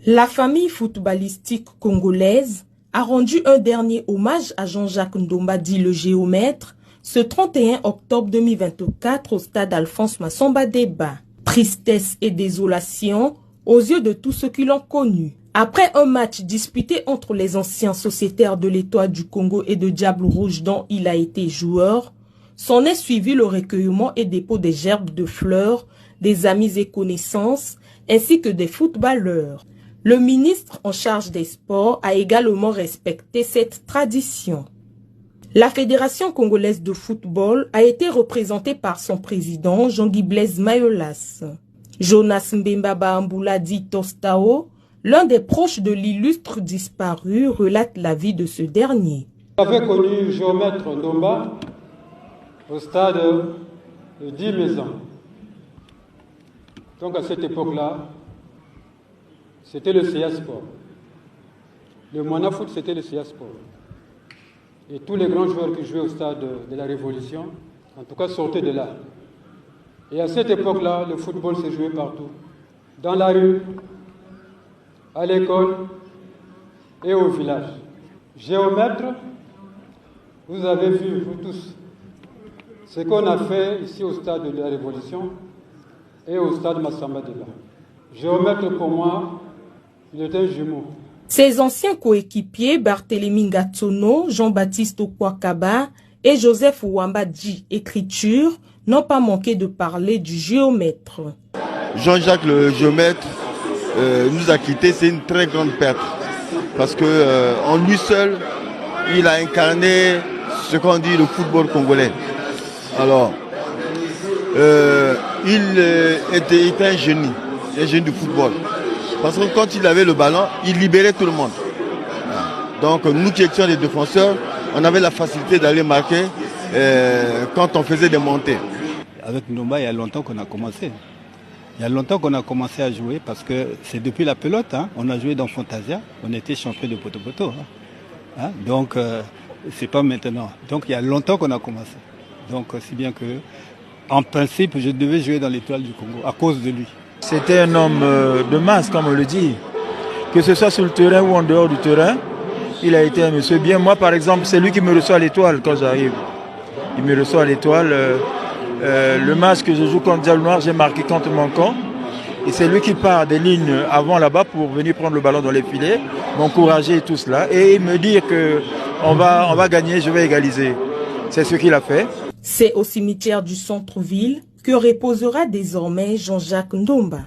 La famille footballistique congolaise a rendu un dernier hommage à Jean-Jacques Ndomba dit le géomètre ce 31 octobre 2024 au stade Alphonse Massamba Déba. Tristesse et désolation aux yeux de tous ceux qui l'ont connu. Après un match disputé entre les anciens sociétaires de l'Étoile du Congo et de Diable Rouge dont il a été joueur, s'en est suivi le recueillement et dépôt des gerbes de fleurs, des amis et connaissances, ainsi que des footballeurs. Le ministre en charge des sports a également respecté cette tradition. La Fédération congolaise de football a été représentée par son président Jean-Guy Blaise Mayolas. Jonas Mbemba Baamboula dit Tostao, l'un des proches de l'illustre disparu, relate la vie de ce dernier. J'avais connu Géomètre Ndomba au stade de 10 maisons. Donc à cette époque-là, c'était le CA Sport. Le Moana Foot, c'était le CA Sport. Et tous les grands joueurs qui jouaient au stade de la Révolution, en tout cas, sortaient de là. Et à cette époque-là, le football s'est joué partout. Dans la rue, à l'école et au village. Géomètre, vous avez vu, vous tous, ce qu'on a fait ici au stade de la Révolution et au stade Massamba Déba. Géomètre, pour moi, il était un jumeau. Ses anciens coéquipiers Barthélémy Ngatsono, Jean-Baptiste Okwakaba et Joseph Ouambadji, écriture, n'ont pas manqué de parler du géomètre. Jean-Jacques le géomètre nous a quittés, c'est une très grande perte. Parce que en lui seul, il a incarné ce qu'on dit le football congolais. Alors, il était un génie du football. Parce que quand il avait le ballon, il libérait tout le monde. Donc nous qui étions les défenseurs, on avait la facilité d'aller marquer quand on faisait des montées. Avec Ndomba, il y a longtemps qu'on a commencé. Il y a longtemps qu'on a commencé à jouer parce que c'est depuis la pelote. Hein. On a joué dans Fantasia, on était champion de Poto-Poto. Hein. Donc c'est pas maintenant. Donc il y a longtemps qu'on a commencé. Donc si bien que, en principe, je devais jouer dans l'Étoile du Congo à cause de lui. C'était un homme de masse, comme on le dit. Que ce soit sur le terrain ou en dehors du terrain, il a été un monsieur bien. Moi, par exemple, c'est lui qui me reçoit à l'Étoile quand j'arrive. Il me reçoit à l'Étoile. Le match que je joue contre Diable Noir, j'ai marqué contre mon camp. Et c'est lui qui part des lignes avant là-bas pour venir prendre le ballon dans les filets, m'encourager et tout cela. Et il me dit qu'on va gagner, je vais égaliser. C'est ce qu'il a fait. C'est au cimetière du centre-ville que reposera désormais Jean-Jacques Ndomba.